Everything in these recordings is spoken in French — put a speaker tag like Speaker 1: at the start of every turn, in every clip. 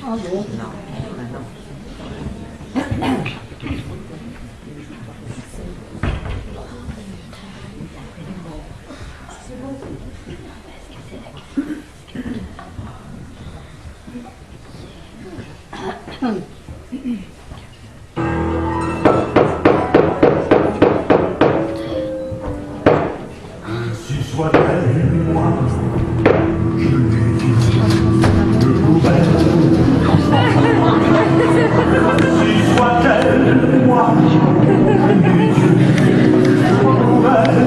Speaker 1: Ah bon?
Speaker 2: Non, non.
Speaker 3: Si soit-elle moi, je lui dis de nouvelles. Si soit-elle moi, je lui dis de nouvelles.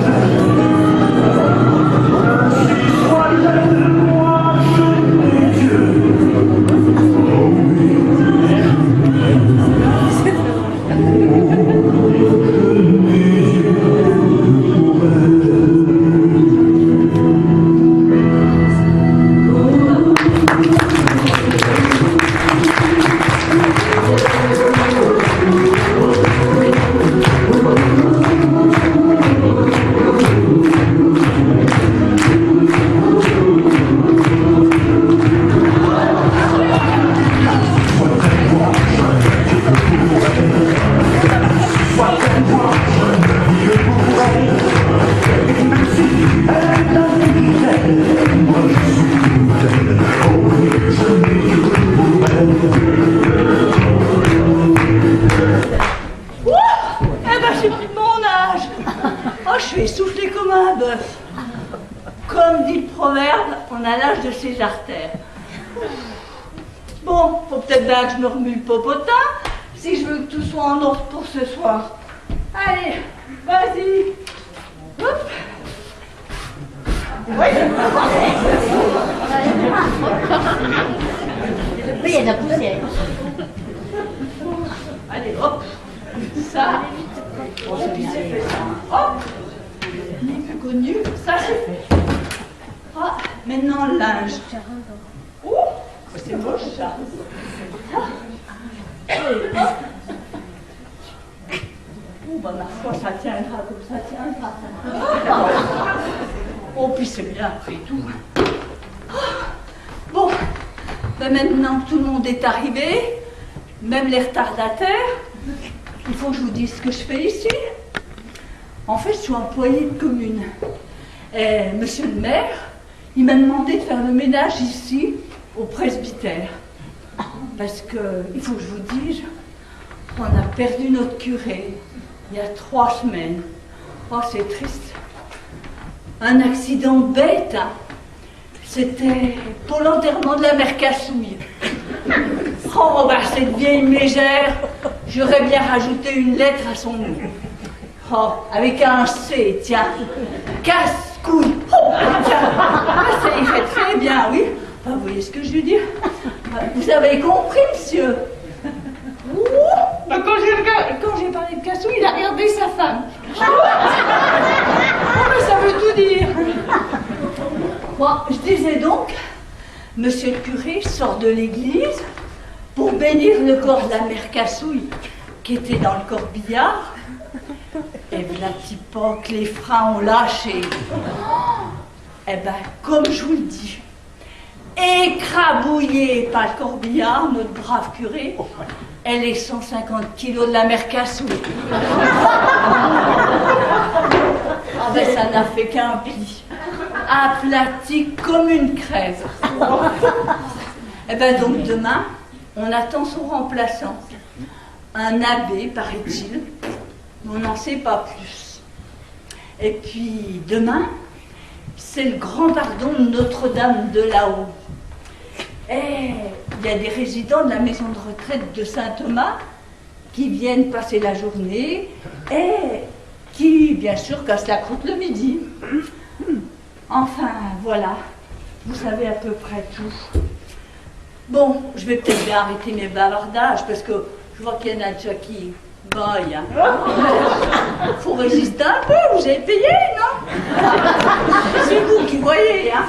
Speaker 3: Si soit-elle moi, je lui dis oh oui.
Speaker 1: J'ai plus de mon âge. Oh, je suis essoufflée comme un bœuf. Comme dit le proverbe, on a l'âge de ses artères. Bon, faut peut-être bien que je me remue le popotin si je veux que tout soit en ordre pour ce soir. Allez, vas-y. Hop. Oui.
Speaker 4: Oui, il y a de la poussière.
Speaker 1: Allez, hop. Ça. Bon, celui-ci c'est fait ça. Hop. Ni plus connu, ça c'est fait. Ah, maintenant le linge. Oh, c'est moche ça. Oh, bah ma foi, ça tiendra comme ça tiendra. Oh, puis c'est bien après tout. Bon, ben maintenant que tout le monde est arrivé, même les retardataires, il faut que je vous dise ce que je fais ici. En fait, je suis employée de commune. Et monsieur le maire, il m'a demandé de faire le ménage ici, au presbytère. Parce que, il faut que je vous dise, on a perdu notre curé il y a 3 semaines. Oh, c'est triste. Un accident bête, hein. C'était pour l'enterrement de la mère Cassouille. Oh, bah, cette vieille mégère, j'aurais bien rajouté une lettre à son nom. Oh, avec un C, tiens. Casse-couille. Oh, tiens. Ah, ça irait très bien, oui. Bah, vous voyez ce que je veux dire? Vous avez compris, monsieur? Ouh, bah, quand j'ai parlé de Cassouille, il a regardé sa femme. Oh, mais ça veut tout dire. Bon, je disais donc, monsieur le curé sort de l'église pour bénir le corps de la mère Cassouille qui était dans le corbillard. Et voilà petit pas que les freins ont lâché. Eh ben, comme je vous le dis, écrabouillé par le corbillard, notre brave curé, et les 150 kilos de la mère Cassouille. Ah ben, ça n'a fait qu'un pli. Aplati comme une crève. Eh ben donc demain, on attend son remplaçant. Un abbé, paraît-il. On n'en sait pas plus. Et puis demain, c'est le grand pardon de Notre-Dame de là-haut. Et il y a des résidents de la maison de retraite de Saint-Thomas qui viennent passer la journée et qui, bien sûr, cassent la croûte le midi. Enfin, voilà, vous savez à peu près tout. Bon, je vais peut-être bien arrêter mes bavardages parce que je vois qu'il y en a déjà qui baillent. Hein. Faut résister un peu, vous avez payé, non? C'est vous qui voyez, hein.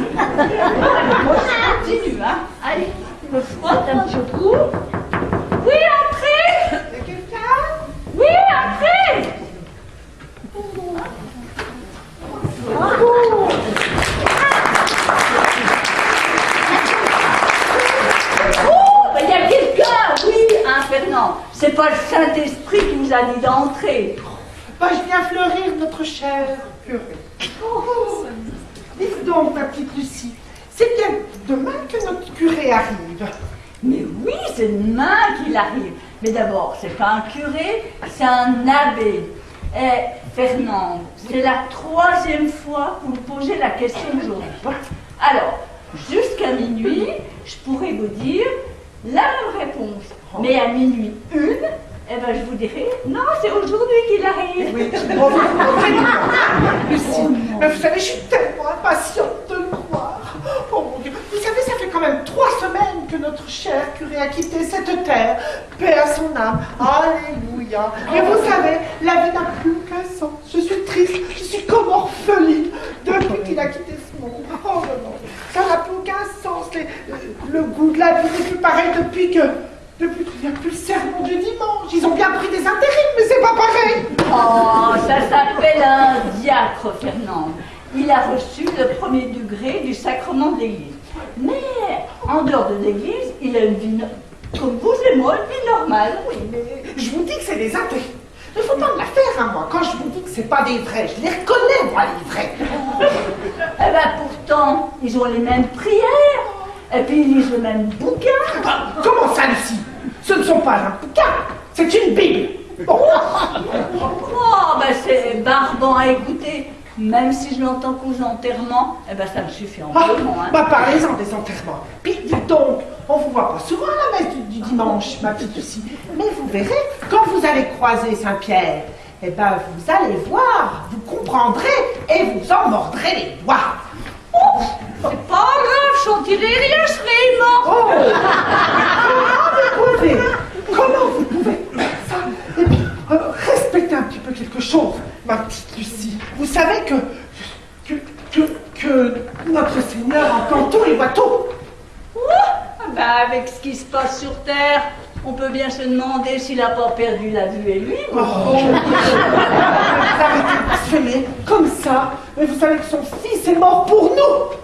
Speaker 1: Moi, je continue, hein. Allez, me frotte un petit coup. Oui, entrez! Quelqu'un? Oui, entrez! Oh, il y a C'est pas le Saint-Esprit qui vous a dit d'entrer.
Speaker 2: Bah, je viens fleurir notre cher curé. Oh, dites donc, ma petite Lucie, c'est bien demain que notre curé arrive.
Speaker 1: Mais oui, c'est demain qu'il arrive. Mais d'abord, c'est pas un curé, c'est un abbé. Et Fernande, c'est la 3e fois que vous me posez la question aujourd'hui. Alors, jusqu'à minuit, je pourrais vous dire la même réponse. Mais à minuit 1, eh ben, je vous dirai, non, c'est aujourd'hui qu'il arrive.
Speaker 2: Oui, bon, Lucie, mais vous savez, je suis tellement impatiente de le voir. Oh mon Dieu, vous savez, ça fait quand même 3 semaines que notre cher curé a quitté cette terre. Paix à son âme. Alléluia. Et vous savez, la vie n'a plus qu'un sens. Je suis triste, je suis comme orpheline depuis qu'il a quitté ce monde. Oh non, non, ça n'a plus aucun sens. Le goût de la vie n'est plus pareil depuis qu'il n'y a plus le sermon du dimanche. Ils ont bien pris des intérims, mais c'est pas pareil.
Speaker 1: Oh, ça s'appelle un diacre, Fernande. Il a reçu le 1er degré du sacrement de l'Église. Mais en dehors de l'Église, il a une vie comme vous et moi, une vie normale.
Speaker 2: Oui, mais je vous dis que c'est des intérims. Il ne faut pas me la faire, hein, moi. Quand je vous dis que c'est pas des vrais, je les reconnais, moi, les vrais.
Speaker 1: Eh ben pourtant, ils ont les mêmes prières. Et puis ils lisent le même bouquin.
Speaker 2: Ah, comment ça, Lucie? Ce ne sont pas un bouquin, c'est une Bible. Bon.
Speaker 1: Oh, ben c'est barbant à écouter. Même si je l'entends qu'aux enterrements, eh ben ça me suffit amplement. Hein.
Speaker 2: Bah parlez-en des enterrements. Puis dites donc, on vous voit pas souvent à la messe du dimanche, ma petite Lucie. Mais vous verrez, quand vous allez croiser Saint-Pierre, eh ben vous allez voir, vous comprendrez et vous en mordrez les doigts.
Speaker 1: Oh, c'est pas grave, j'en dirai rien, je serai mort.
Speaker 2: Comment vous pouvez faire ça? Et puis, respectez un petit peu quelque chose, ma petite Lucie. Vous savez que notre Seigneur entend tout et voit tout.
Speaker 1: Ben avec ce qui se passe sur Terre, on peut bien se demander s'il n'a pas perdu la vue et lui.
Speaker 2: Arrêtez de blasphémer comme ça. Mais vous savez que son fils est mort pour nous.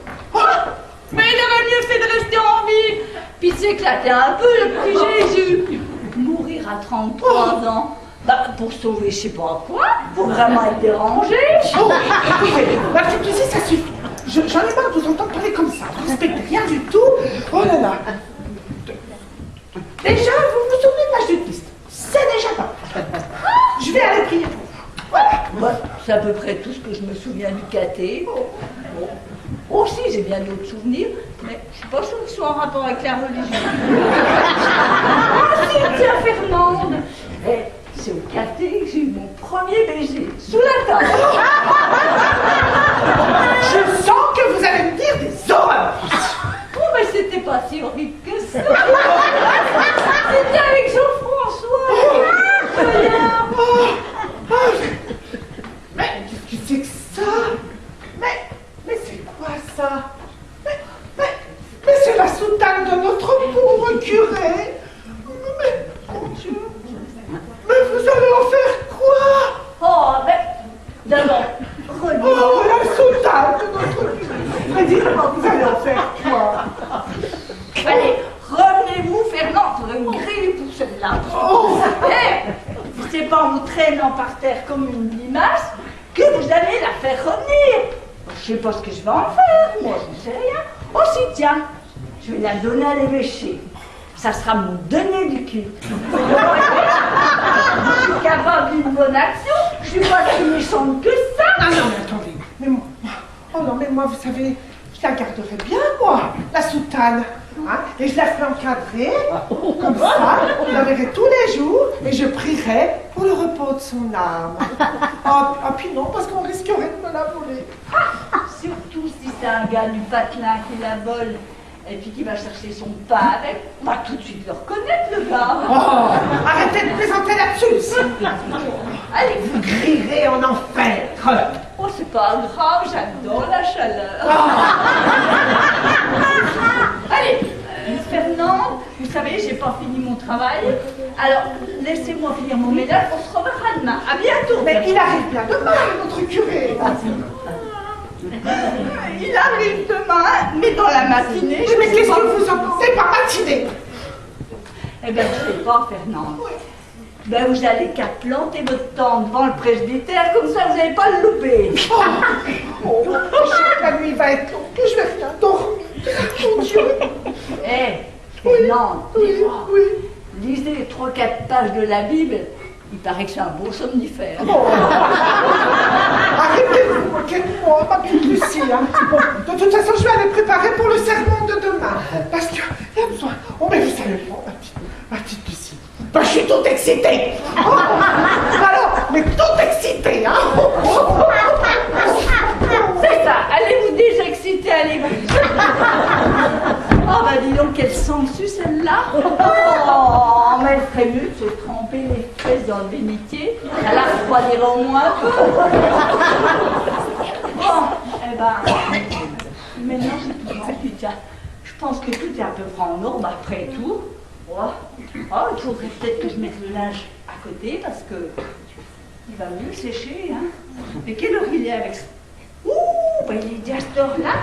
Speaker 1: Mais il aurait mieux fait de rester en vie, puis de s'éclater un peu, le petit Jésus. Mourir à 33 ans, bah, pour sauver je sais pas quoi, pour vraiment être dérangé.
Speaker 2: Oh, écoutez, ma petite Lucie, ça suffit. J'en ai marre de vous entendre parler comme ça. Vous respectez rien du tout. Oh là là. Déjà, vous vous souvenez de l'âge du Christ. C'est déjà pas. Je vais aller prier pour vous. Voilà.
Speaker 1: Ouais, c'est à peu près tout ce que je me souviens du caté. Bon. Aussi, j'ai bien d'autres souvenirs, mais je suis pas sûre qu'ils soient en rapport avec la religion. Ah si, tiens, Fernande. C'est au caté que j'ai eu mon premier baiser, sous la table.
Speaker 2: Je sens que vous allez me dire des horreurs.
Speaker 1: Oh, mais c'était pas si horrible que ça. C'était avec Jean-François.
Speaker 2: Mais qu'est-ce que c'est que ça? Mais c'est quoi ça? Mais c'est la soutane de notre pauvre curé. Mais, mon Dieu. Mais vous allez en faire quoi?
Speaker 1: Oh, mais d'abord,
Speaker 2: Oh, la soutane de notre curé. Mais dites-moi, vous allez en faire quoi?
Speaker 1: allez, revenez-vous, Fernand, pour une grille pour celle-là.
Speaker 2: Oh.
Speaker 1: C'est pas en vous traînant par terre comme une limace que vous allez la faire revenir. Je sais pas ce que je vais en faire, moi, je ne sais rien. Oh si, tiens, je vais la donner à l'évêché. Ça sera mon denier du culte. Je suis capable d'une bonne action, je suis pas si méchante que ça.
Speaker 2: Non, mais attendez. Mais moi, oh non, mais moi, vous savez, je la garderai bien, moi, la soutane. Hein, et je la ferai encadrer, comme ça, je la verrai tous les jours, et je prierai pour le repos de son âme. Ah, puis non, parce qu'on risquerait de me la voler.
Speaker 1: Surtout si c'est un gars du patelin qui la vole et puis qui va chercher son pain avec, on va tout de suite le reconnaître, le gars.
Speaker 2: Oh, arrêtez de plaisanter là-dessus.
Speaker 1: Allez,
Speaker 2: Vous crierez en enfer.
Speaker 1: oh, c'est pas grave, j'adore la chaleur. Allez, Fernand, vous savez, j'ai pas fini mon travail. Alors, laissez-moi finir mon ménage, on se reverra demain. À bientôt.
Speaker 2: Mais il arrive bien demain, notre curé.
Speaker 1: Il arrive demain, mais dans la matinée.
Speaker 2: Mais qu'est-ce que vous entendez par matinée?
Speaker 1: Eh bien, je sais pas, Fernand. Ben vous allez qu'à planter votre tente devant le presbytère, comme ça vous n'allez pas le louper.
Speaker 2: Oh, je sais que la nuit va être longue et je vais rien dormir. Mon Dieu.
Speaker 1: Non,
Speaker 2: Oui,
Speaker 1: dis-moi,
Speaker 2: oui.
Speaker 1: lisez 3-4 pages de la Bible, il paraît que c'est un beau somnifère.
Speaker 2: Oh. Arrêtez-vous, moquez-moi, ma petite Lucie. Hein. Bon, de toute façon, je vais aller préparer pour le sermon de demain. Parce qu'il y a besoin. Oh, mais vous savez pas, ma petite Lucie. Ben, je suis toute excitée. Oh. Alors, mais toute excitée, hein.
Speaker 1: C'est ça, allez-vous désexciter, allez-vous. Oh bah dis donc, quelle sangsue celle-là. Oh, mais elle ferait mieux de se tremper les fesses dans le bénitier, ça la refroidira au moins un peu. Bon, eh ben, maintenant j'ai tout fait, déjà. Je pense que tout est à peu près en ordre après tout. Oh, il faudrait peut-être que je mette le linge à côté parce que il va mieux sécher, hein. Mais quelle heure il est avec ça? Ouh, bah il est déjà à cette heure-là.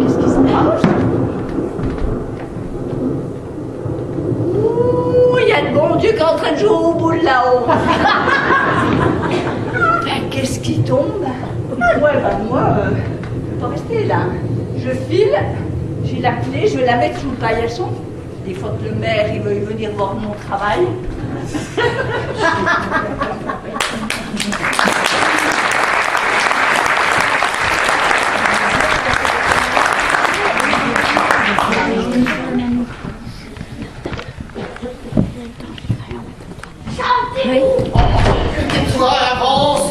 Speaker 1: Qu'est-ce qui se passe? Ouh, il y a de bon Dieu qui est en train de jouer au boule là-haut. Ben, qu'est-ce qui tombe? Ouais, ben moi, je vais pas rester là. Je file, j'ai la clé, je vais la mettre sous le paillasson. Des fois que le maire il veut venir voir mon travail.
Speaker 4: Toi, avance.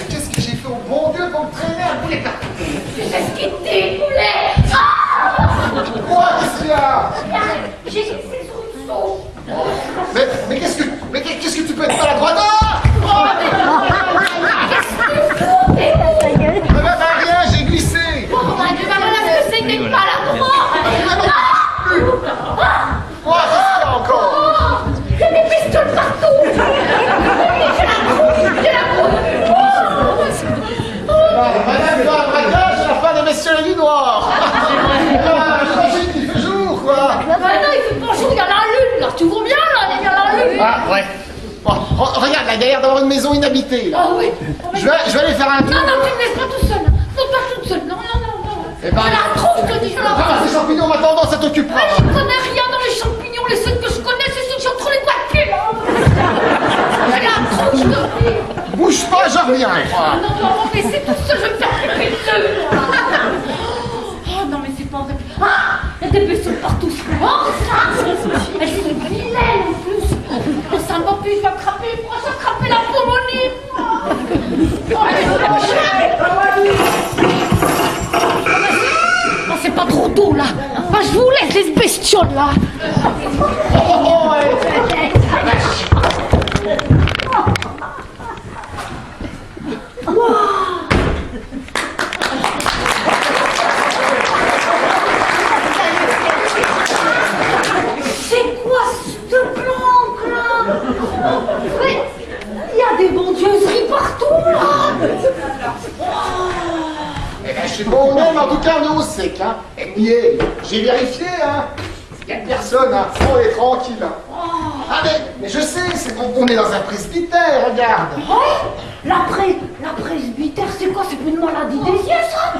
Speaker 4: Qu'est-ce que j'ai fait au bon Dieu pour me traîner un poulet?
Speaker 5: Qu'est-ce qui t'est, poulet?
Speaker 4: Quoi, qu'est-ce qu'il y a?
Speaker 5: J'ai glissé sur une sauce.
Speaker 4: Mais qu'est-ce que tu peux être maladroit?
Speaker 5: Qu'est-ce que tu fous?
Speaker 4: Rien, j'ai glissé.
Speaker 5: Oh mon Dieu, maman, est-ce que c'est que t'es maladroit?
Speaker 4: Quoi, qu'est-ce qu'il y a encore?
Speaker 5: Il y a des pistolets partout. J'ai la croûte.
Speaker 4: Madame, toi, un braquage à la fin de Messieurs les Nuits Noires. Changez qu'il fait jour, quoi.
Speaker 5: Non, il fait pas chaud, il y en a une, là. Tu vois bien, là, il y en a une.
Speaker 4: Ah, ouais. Bon, regarde, là, il y a l'air d'avoir une maison inhabitée. Là.
Speaker 5: Ah oui.
Speaker 4: Je vais aller faire un tour.
Speaker 5: Non, tu me laisses pas tout seul. Non, pas toute seule. Non.
Speaker 4: Eh ben,
Speaker 5: Je la trouve, je te dis, je la
Speaker 4: Ah,
Speaker 5: trouve.
Speaker 4: ces champignons, ma tendance, ça t'occupera.
Speaker 5: Je connais rien dans les champignons, les seuls que je connais, c'est ceux qui sont entre les doigts de pied. Je la trouve, je te dis.
Speaker 4: Bouge pas, j'en reviens.
Speaker 5: Non, mais c'est tout seul, je vais me faire péter dessus. Oh non, mais c'est pas vrai. Ah, il y a des bestioles partout. Oh, ça, elles sont vilaines en plus. Oh, ça m'a pu, je vais attraper, pourquoi j'ai attrapé la pneumonie? Oh, elle est moche. Oh, c'est pas trop tôt là. Ah, je vous laisse les bestioles là. C'est quoi cette planque là? Mais il y a des bondieuseries partout là.
Speaker 4: Eh ben, je sais pas où on est, mais en tout cas, on est au sec, hein. Et puis, j'ai vérifié, hein. Il y a personne, hein. On est tranquille, hein. Ah, mais je sais, on est dans un presbytère, regarde.
Speaker 5: Oh, la presbytère, c'est quoi? C'est pas une maladie des yeux ça?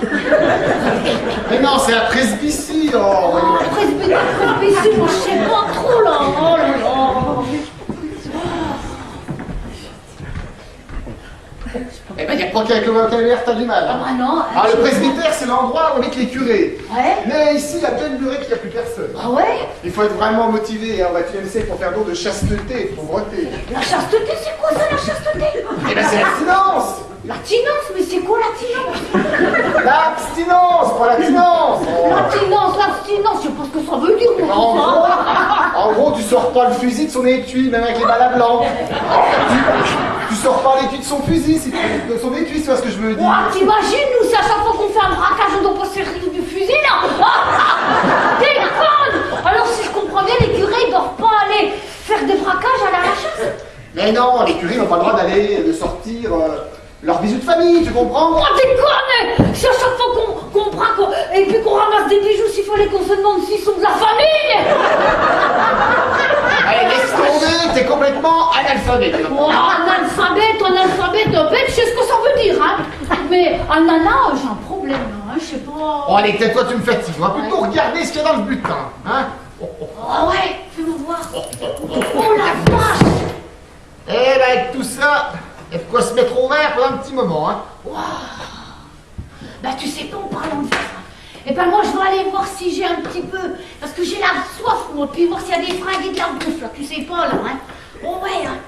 Speaker 4: Mais non, c'est un presbytie, oh.
Speaker 5: Oh, presbytère, moi je sais pas trop là. Oh là là.
Speaker 4: Eh ben, il y a pas qu'avec le vocabulaire, t'as du mal, hein.
Speaker 5: Ah non.
Speaker 4: Ah, le presbytère, c'est l'endroit où on met les curés.
Speaker 5: Ouais.
Speaker 4: Mais ici, il y a plein de curés qu'il n'y a plus personne.
Speaker 5: Ah ouais?
Speaker 4: Il faut être vraiment motivé, hein, au XXIe siècle, pour faire don de chasteté, de pauvreté.
Speaker 5: La chasteté, c'est quoi ça la chasteté?
Speaker 4: Eh ben, c'est l'abstinence.
Speaker 5: L'abstinence, mais c'est quoi l'abstinence?
Speaker 4: L'abstinence, pas l'abstinence. Oh.
Speaker 5: L'abstinence, je sais pas ce que ça veut dire moi.
Speaker 4: En gros, tu sors pas le fusil de son étui, même avec les balles à blanc. Tu sors pas l'étui de son fusil, de son étui, c'est ce que je veux dire.
Speaker 5: Ouah, t'imagines, nous, c'est à chaque fois qu'on fait un braquage, on doit pas se faire rire du fusil, là. Déconne. Alors, si je comprends bien, les curés, ils doivent pas aller faire des braquages, aller à la chasse.
Speaker 4: Mais non, les curés n'ont pas le droit de sortir leur bisou de famille, tu comprends?
Speaker 5: Oh, déconne! Si à chaque fois qu'on prend et puis qu'on ramasse des bijoux, s'il fallait qu'on se demande s'ils sont de la famille!
Speaker 4: Allez, laisse tomber, t'es complètement analphabète.
Speaker 5: Oh, analphabète, bête, je sais ce que ça veut dire, hein! Mais, nana, j'ai un problème, hein, je sais pas.
Speaker 4: Oh, allez, tais-toi, tu me fatigues. On va plutôt regarder ce qu'il y a dans le butin, hein?
Speaker 5: Oh ouais, fais-moi voir. Oh la vache!
Speaker 4: Eh ben, avec tout ça, il y a de quoi se mettre au vert pendant un petit moment, hein?
Speaker 5: Waouh! Bah tu sais pas, en parlant de ça, eh ben moi je vais aller voir si j'ai un petit peu, parce que j'ai la soif moi, puis voir s'il y a des fringues et de la bouffe là, tu sais pas là, hein? Oh ouais, hein?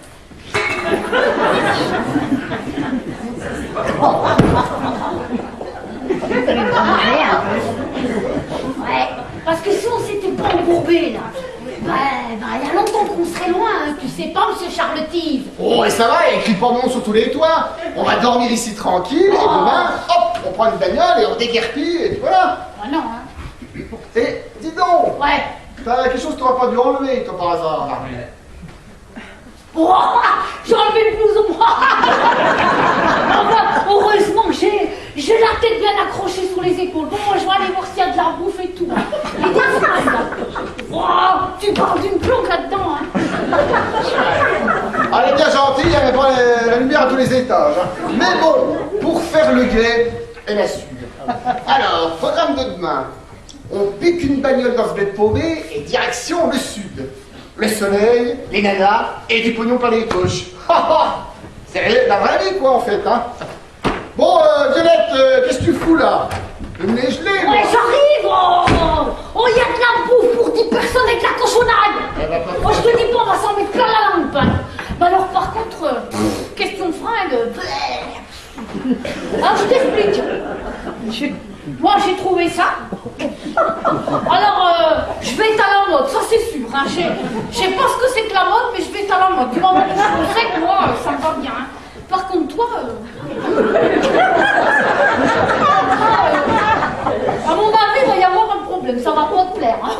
Speaker 5: Ouais, parce que si on s'était pas embourbé là, il y a longtemps qu'on serait loin, hein, tu sais pas, monsieur Charletive.
Speaker 4: Oh, et ça va, il y a écrit pendant sur tous les toits. On va dormir ici tranquille, et demain, hop, on prend une bagnole et on déguerpit, et puis voilà.
Speaker 5: Ah non, hein?
Speaker 4: Et dis donc,
Speaker 5: Ouais.
Speaker 4: t'as quelque chose que t'auras pas dû enlever, toi, par hasard, là.
Speaker 5: Oh, j'ai enlevé le blouson. Enfin, heureusement que j'ai la tête bien accrochée sur les épaules. Bon, moi je vais aller voir s'il y a de la bouffe et tout. Et des fringues, là. Oh, tu parles d'une planque là-dedans, hein.
Speaker 4: Elle est bien gentille, il n'y avait pas la lumière à tous les étages. Hein. Mais bon, pour faire le guet, elle assure. Alors, programme de demain. On pique une bagnole dans ce bled paumé et direction le sud. Le soleil, les nanas et du pognon par les poches. C'est la vraie vie, quoi, en fait. Hein. Bon, Violette, qu'est-ce que tu fous, là? Le nez gelé, moi.
Speaker 5: Ouais, j'arrive. Oh, il y a de la bouffe pour 10 personnes avec la cochonnade. Oh, je te dis pas, on va s'en mettre plein la langue, pas. Mais alors, par contre, question de fringues. Alors, je t'explique. Moi, j'ai trouvé ça. Alors, je vais être à la mode, ça c'est sûr. Hein. Je sais pas ce que c'est que la mode, mais je vais être à la mode. Du moment où je sais que moi, ça me va bien. Hein. Par contre, toi, à mon avis, il va y avoir un problème. Ça va pas te plaire. Hein.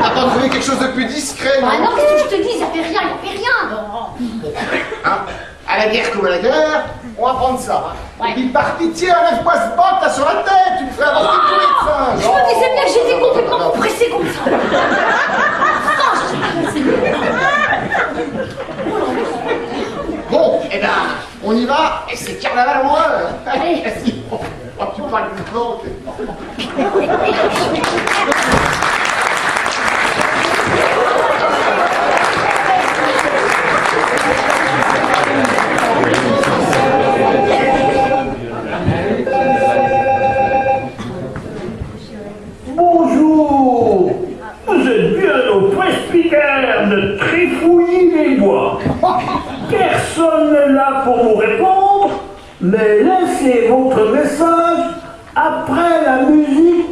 Speaker 4: T'as pas trouvé quelque chose de plus discret, non?
Speaker 5: Ah non, qu'est-ce que je te dis? Il n'y avait rien, il n'y avait rien.
Speaker 4: Hein? À la guerre comme à la guerre, on va prendre ça. Hein.
Speaker 5: Ouais.
Speaker 4: Et puis par pitié, enlève-moi ce bot là sur la tête, tu me fais avancer tous les seins.
Speaker 5: Je me disais bien que j'étais complètement pressée comme ça.
Speaker 4: Bon, eh ben, on y va, et c'est carnaval en heure.
Speaker 5: Allez.
Speaker 4: Oh, tu parles d'une plante.
Speaker 3: Bonjour. Vous êtes bien au presbytère de Trifouilly-les-Bois. Personne n'est là pour vous répondre, mais laissez votre message après la musique.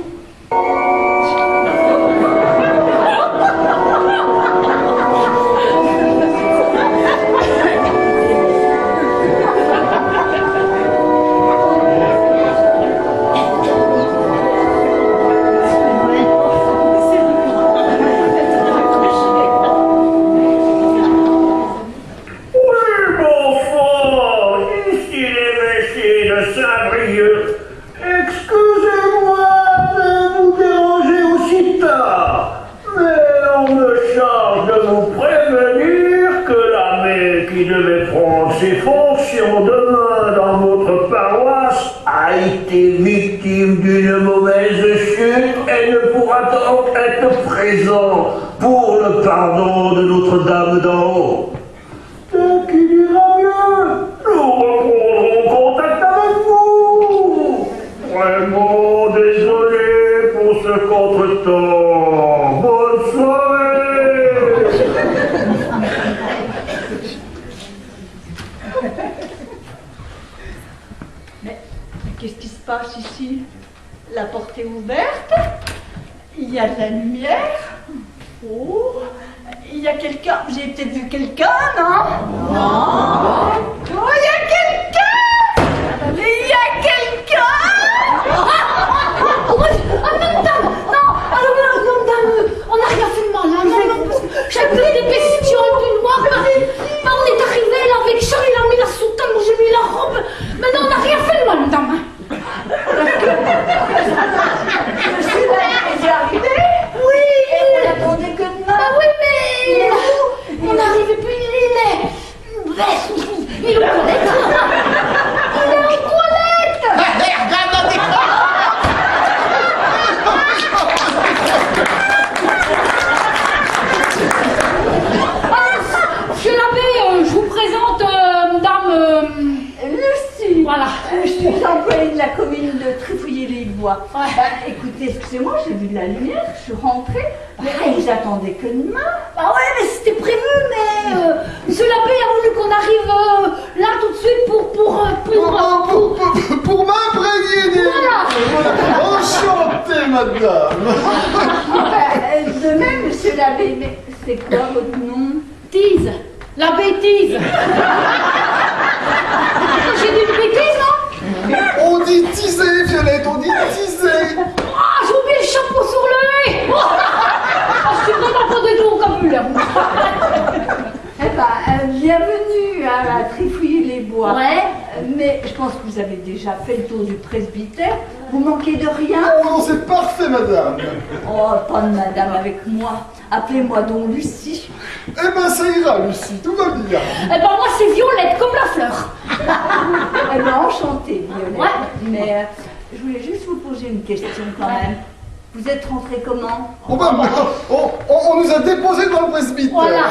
Speaker 3: Victime d'une mauvaise chute et ne pourra donc être présent pour le pardon de Notre-Dame d'en haut. Ce qui ira mieux, nous reprendrons contact avec vous. Vraiment désolé pour ce contretemps. Bonne soirée.
Speaker 1: Qu'est-ce qui se passe ici? La porte est ouverte. Il y a de la lumière. Oh, il y a quelqu'un. J'ai peut-être vu quelqu'un, non? Non. Oh, il y a quelqu'un. Mais il y a quelqu'un.
Speaker 5: Madame, non, alors là, non, madame, on n'a rien fait de mal, hein, non, parce que j'ai pris des questions du noir, on est arrivé là avec Charles, il a mis la soutane, moi j'ai mis la robe, Voilà.
Speaker 1: Je suis employée de la commune de Trifouiller-les-Bois.
Speaker 5: Ouais.
Speaker 1: Bah, écoutez, excusez-moi, j'ai vu de la lumière, je suis rentrée. Mais vous attendez que demain.
Speaker 5: Ah ouais, mais c'était prévu, mais Monsieur l'abbé a voulu qu'on arrive là tout de suite
Speaker 4: Pour m'imprégner des...
Speaker 5: Voilà.
Speaker 4: Enchanté, madame.
Speaker 1: De même, monsieur l'abbé, mais c'est quoi votre nom?
Speaker 5: Tease. La bêtise. J'ai dit une bêtise, non?
Speaker 4: On dit teaser, Violette, on dit teaser.
Speaker 5: Ah, j'ai oublié le chapeau sur le nez. Ah, je suis vraiment pas du tout au vocabulaire.
Speaker 1: Eh ben, bienvenue à la Trifouiller-les-Bois.
Speaker 5: Ouais.
Speaker 1: Mais je pense que vous avez déjà fait le tour du presbytère. Vous manquez de rien?
Speaker 4: Oh non, c'est parfait, madame.
Speaker 1: Oh, pas de madame avec moi. Appelez-moi donc Lucie.
Speaker 4: Eh ben, ça ira, Lucie, tout va bien.
Speaker 5: Eh ben, moi, c'est Violette, comme la fleur.
Speaker 1: Eh ben, enchantée, Violette.
Speaker 5: Ouais.
Speaker 1: Mais je voulais juste vous poser une question quand même. Vous êtes rentrée comment?
Speaker 4: Oh ben, on nous a déposés dans le presbytère.
Speaker 5: Voilà.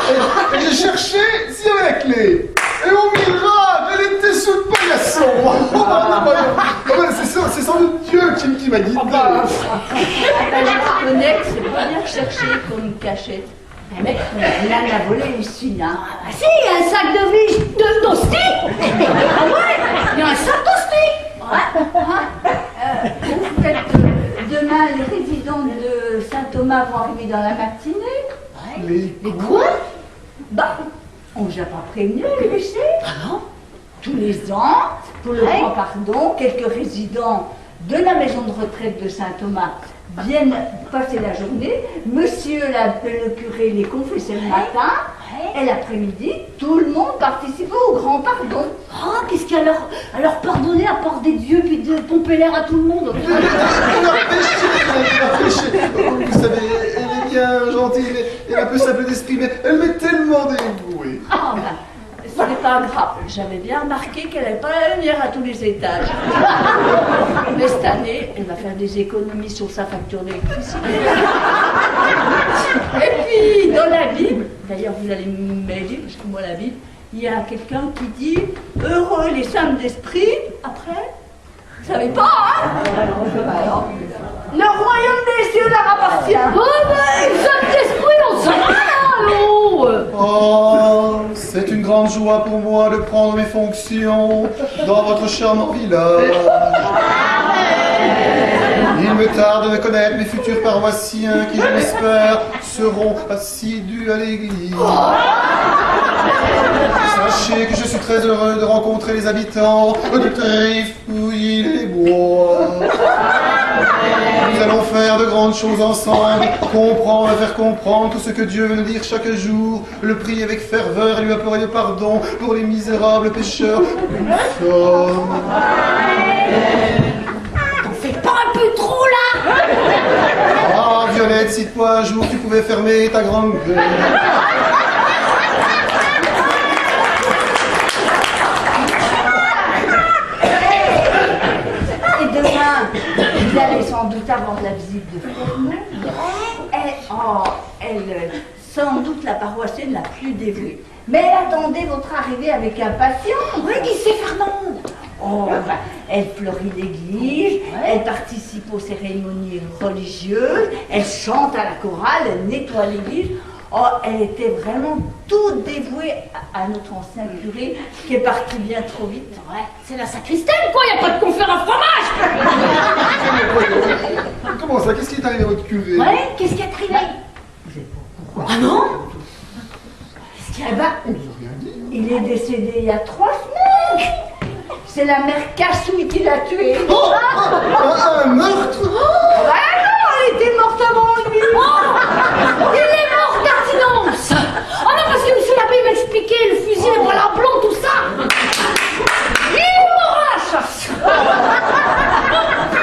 Speaker 4: Et j'ai cherché s'il y avait la clé. Et au miracle, elle était sous le paillasson. C'est sans doute Dieu qui m'a dit.
Speaker 1: Ah ben, je reconnais que c'est pas bien cherché comme une cachette. Mais rien n'a volé ici, hein.
Speaker 5: Ah si, il y a un sac de d'hostie. Ah ouais, il y a un sac d'hostie.
Speaker 1: Vous faites demain, les résidents de Saint-Thomas vont arriver dans la matinée.
Speaker 4: Les
Speaker 5: Quoi?
Speaker 1: Bah, on vous a pas prévenu, Lucie?
Speaker 5: Ah non?
Speaker 1: Tous les ans, pour le grand pardon, quelques résidents de la maison de retraite de Saint-Thomas viennent passer la journée. Monsieur le curé les confessait le matin, et l'après-midi, tout le monde participait au grand pardon.
Speaker 5: Ah, qu'est-ce qu'il y a à leur pardonner à part des dieux puis de pomper l'air à tout le monde?
Speaker 4: Elle a péché. Vous savez, elle est bien gentille, elle est un peu simple d'esprit, mais elle m'est tellement dévouée.
Speaker 1: Ah, ben, ce n'est pas grave. J'avais bien remarqué qu'elle n'avait pas la lumière à tous les étages. Mais cette année, elle va faire des économies sur sa facture d'électricité. Et puis, dans la Bible, d'ailleurs vous allez m'aider, parce que moi la Bible, il y a quelqu'un qui dit « Heureux les simples d'esprit ». Après, vous savez pas, hein? Alors, le royaume des cieux leur appartient.
Speaker 5: Oh, ben, Saint-Esprit, on s'en va là, allô?
Speaker 4: Oh, c'est une grande joie pour moi de prendre mes fonctions dans votre charmant village. Il me tarde de connaître mes futurs paroissiens qui, je l'espère, seront assidus à l'église. Sachez que je suis très heureux de rencontrer les habitants de Trifouiller-les-Bois. Nous allons faire de grandes choses ensemble, comprendre et faire comprendre tout ce que Dieu veut nous dire chaque jour, le prier avec ferveur et lui implorer le pardon pour les misérables pécheurs que nous sommes.
Speaker 5: T'en fais pas un peu trop là?
Speaker 4: Ah, Violette, si toi un jour tu pouvais fermer ta grande gueule.
Speaker 1: Et demain, vous allez sans doute avoir la visite de Fernande. Elle, sans doute la paroissienne la plus dévouée. Mais elle attendait votre arrivée avec impatience.
Speaker 5: Oui, qui c'est Fernande?
Speaker 1: Oh, ben, elle fleurit l'église, elle participe aux cérémonies religieuses, elle chante à la chorale, elle nettoie l'église. Oh, elle était vraiment toute dévouée à notre ancien curé qui est parti bien trop vite.
Speaker 5: Ouais, c'est la sacristaine, quoi, y a pas de confère à fromage!
Speaker 4: Comment ça? Qu'est-ce qui est arrivé à votre curé?
Speaker 5: Ouais, qu'est-ce qui a crié? Ah non? Qu'est-ce qu'il y a?
Speaker 1: Eh ben, il est décédé il y a 3 semaines. C'est la mère Cassouille qui l'a tué.
Speaker 4: Oh, un meurtre?
Speaker 1: Ah non, elle était morte avant lui.
Speaker 5: Il est mort d'abstinence! Oh non, parce que monsieur l'abbé m'expliquait le fusil, les bras blancs, tout ça! Il est mort à la chasse!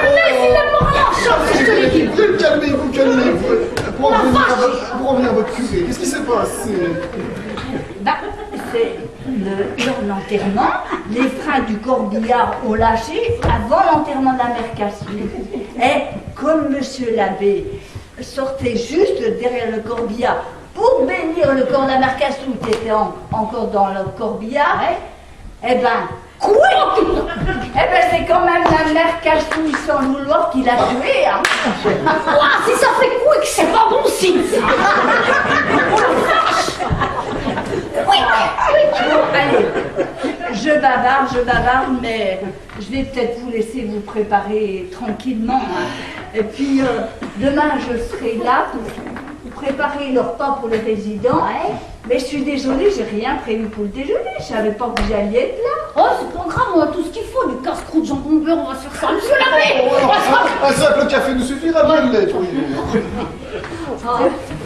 Speaker 5: Mais il est mort à la chasse, je te l'ai dit!
Speaker 4: Calmez-vous, calmez-vous. Pour en venir à votre curé, qu'est-ce qui s'est passé?
Speaker 1: Bah, c'est lors de l'enterrement, les freins du corbillard ont lâché avant l'enterrement de la mère Cassouille. Et comme monsieur l'abbé sortait juste derrière le corbillard pour bénir le corps de la mère Cassouille qui était encore dans le corbillard, eh ben,
Speaker 5: Quoi?
Speaker 1: Eh ben, c'est quand même la mère Cachouille sans le vouloir qui l'a tué, hein.
Speaker 5: Ouah, si ça fait couille, c'est pas bon signe, ça. Oui,
Speaker 1: Bon, allez, je bavarde, mais je vais peut-être vous laisser vous préparer tranquillement, hein. Et puis, demain, je serai là pour préparer le repas pour les résidents.
Speaker 5: Ouais.
Speaker 1: Mais je suis désolée, j'ai rien prévu pour le déjeuner. Je savais pas que vous alliez être là.
Speaker 5: oh, c'est pas grave, on a tout ce qu'il faut, du casse-croûte, jambon beurre, on va se faire ça, monsieur l'abbé.
Speaker 4: Un simple café nous suffira bien, lettre, oui.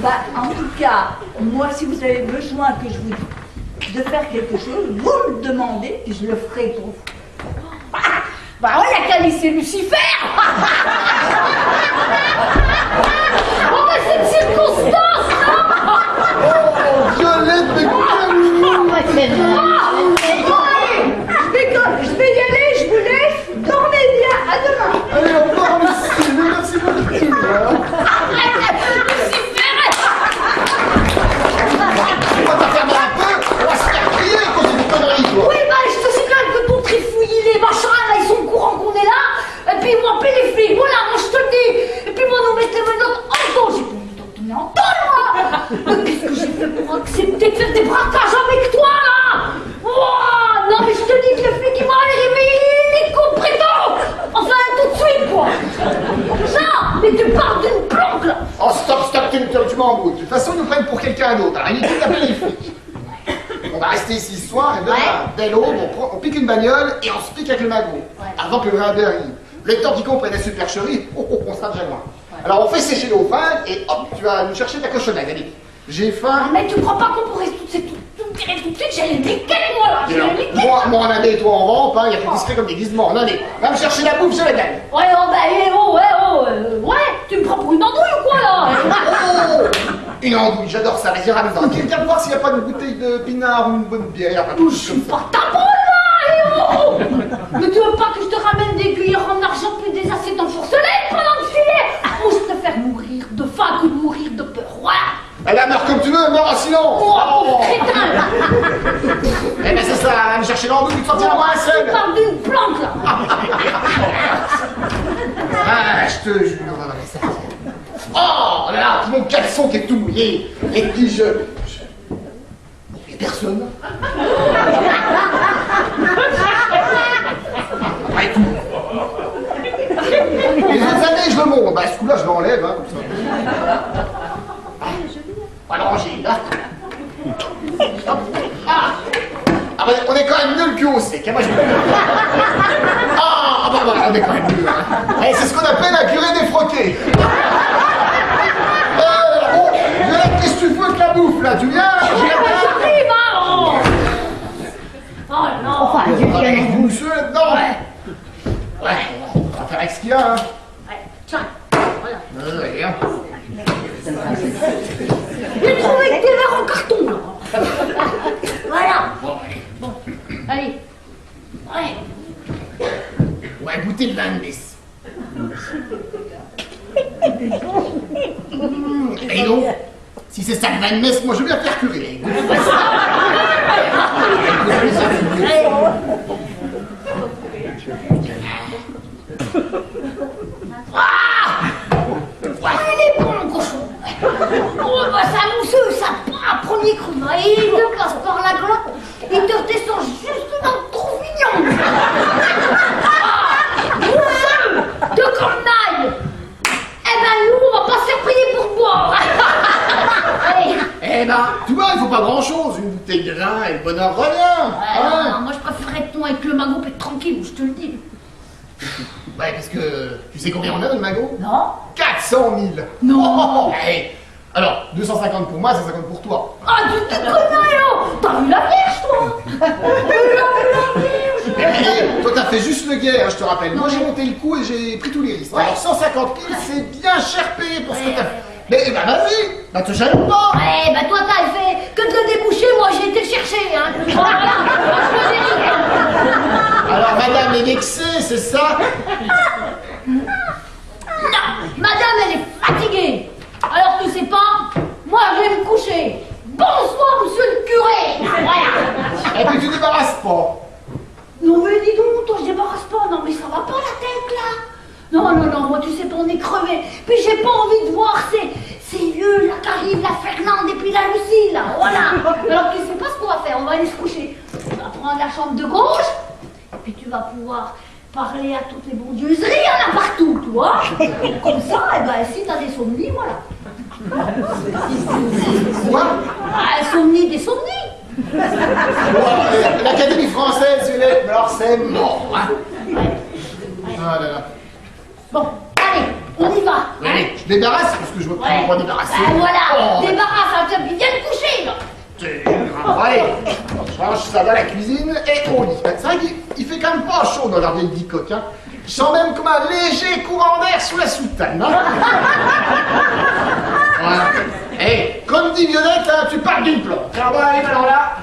Speaker 1: Bah, en tout cas, moi, si vous avez besoin que je vous de faire quelque chose, vous me demandez, puis je le ferai pour vous.
Speaker 5: Bah ouais, la calice, c'est Lucifer. Oh, mais c'est une circonstance, non?
Speaker 4: Oh, Violette, mais
Speaker 1: Je vais y aller, je vous laisse. Dormez bien, à demain.
Speaker 4: allez, au revoir, Lucie. Merci beaucoup. On va t'enfermer un peu, on va se faire crier à cause de tes conneries, toi.
Speaker 5: Oui, bah je te signale que ton trifouillis, les machins, là, ils sont au courant qu'on est là. Et puis ils vont appeler les flics, voilà, moi je te le dis. Et puis moi, nous mettre les menottes en dos. J'ai pas envie d'en tenir en dos, moi. Mais qu'est-ce que j'ai fait pour accepter de faire des braquages avec toi, là? Ouah, non, mais je te dis que le flic, il m'a réveillé les comprétents. Enfin, tout de suite, quoi. Non, mais tu parles d'une planque, là.
Speaker 4: Oh, stop, tu m'embrouilles. De toute façon, ils nous prennent pour quelqu'un d'autre. Alors, inutile d'appeler les flics. On va rester ici ce soir et demain, dès l'aube, on pique une bagnole et on se pique avec le magot. Avant que le radar arrive. Le temps qu'ils comprennent la supercherie, on sera déjà loin. Alors, on fait sécher l'eau froide et hop, tu vas nous chercher ta cochonnade. Allez, j'ai faim.
Speaker 5: Mais tu crois pas qu'on pourrait tout tirer tout de suite? J'ai les niquer, moi, là. J'ai les niquer.
Speaker 4: Moi, en abbé et toi en rampe, hein, il y a plus discret comme déguisement. Non, allez, va me chercher la bouffe, je la donne.
Speaker 5: Ouais, oh, bah, ouais, tu me prends pour une andouille ou quoi, là?
Speaker 4: Oh, une andouille, j'adore ça, vas-y, ramène-en. Quelqu'un me voir s'il n'y a pas une bouteille de pinard ou une bonne bière.
Speaker 5: Je suis pas ta bonne, là, mais tu veux pas que je te ramène des cuillères en argent puis des assiettes en porcelaine pendant le filet? Moi, je préfère mourir de faim que de mourir de peur, ouais.
Speaker 4: Elle a meurt comme tu veux, meurs en silence.
Speaker 5: Oh, crétin!
Speaker 4: Eh ben c'est ça, va me chercher l'andouille, tu sortiras moi un
Speaker 5: Tu
Speaker 4: seul.
Speaker 5: parles d'une planque, là.
Speaker 4: Ah, je te jure. Oh là là, mon caleçon qui est tout mouillé. Et puis il y a personne. Ouais, tout. Les autres années, je le monte. Bah, ce coup-là, je l'enlève, hein, comme ça. On va le ranger, là. Hop. Ah bah, on est quand même mieux le cul au sec, hein, moi je Ah bah, on est quand même mieux, hein. Eh, c'est ce qu'on appelle la curée défroquée. Bon, Violette, qu'est-ce que tu fais avec la bouffe, là? Tu viens?
Speaker 5: J'arrive, hein, oh. Oh non.
Speaker 2: Enfin,
Speaker 4: Monsieur, là-dedans? Ouais, on va faire avec ce qu'il y a, hein.
Speaker 5: Ouais, tiens, voilà.
Speaker 4: Ouais, hein.
Speaker 5: J'ai trouvé que tes verres en carton, là. Voilà. Bon, allez. Ouais.
Speaker 4: Ouais, goûter le vin de messe. Et non, si c'est ça le vin de messe, moi je veux bien faire curer.
Speaker 5: Il est bon, le cochon. Oh, bah, ça mousseux, ça part à premier cru. Et il te passe par la glotte, il te redescend juste dans le trou mignon. Ah, mousseux, de cornaille. Eh ben, nous, on va pas se faire payer pour boire. Allez.
Speaker 4: Eh ben, tu vois, il faut pas grand-chose. Une bouteille de vin et le bonheur revient.
Speaker 5: Ouais,
Speaker 4: Hein?
Speaker 5: non, moi, je préférerais être ton avec le magot et être tranquille, je te le dis.
Speaker 4: Ouais, parce que tu sais combien on a dans le magot?
Speaker 5: Non?
Speaker 4: 400 000.
Speaker 5: Non.
Speaker 4: Hey. Alors, 250 pour moi, 150 pour toi.
Speaker 5: Ah, tu te connais, oh. T'as vu la Vierge, toi?
Speaker 4: Eh, toi, t'as fait juste le guerre, je te rappelle. Moi, j'ai monté le coup et j'ai pris tous les risques. Alors, 150 000, c'est bien cher payé pour ce que t'as fait. Mais bah, vas-y, bah, te gêne pas.
Speaker 5: Ouais, bah toi t'as fait que de le déboucher, moi j'ai été le chercher, hein. Voilà, moi je me dérive.
Speaker 4: Alors, madame est vexée, c'est ça?
Speaker 5: Non, madame elle est fatiguée. Alors tu sais pas, moi je vais me coucher. Bonsoir monsieur le curé. Voilà.
Speaker 4: Et puis tu débarrasses pas.
Speaker 5: Non mais Non, non, non, moi tu sais pas, on est crevés. Puis j'ai pas envie de voir ces vieux là qui arrivent, la Fernande et puis la Lucie là, voilà. Alors tu sais pas ce qu'on va faire, on va aller se coucher. On va prendre la chambre de gauche, et puis tu vas pouvoir parler à toutes les bondieuseries, il y en a partout, tu vois. Comme ça, eh ben, si t'as des somnies, voilà.
Speaker 4: Quoi?
Speaker 5: Ah, somnies, des somnies.
Speaker 4: L'Académie française, mais alors c'est mort, hein. Ah là là.
Speaker 5: Bon, allez, on y va.
Speaker 4: Allez, je débarrasse parce que je veux pas me débarrasser.
Speaker 5: Ben voilà,
Speaker 4: Oh.
Speaker 5: débarrasse, hein, viens te coucher, là.
Speaker 4: Allez, je range ça dans la cuisine et au lit. C'est vrai qu'il fait quand même pas chaud dans la vieille bicoque, hein. Je sens même comme un léger courant d'air sous la soutane, hein. Voilà. Hey, comme dit Violette, hein, tu pars d'une plante. Ah bah, et alors là,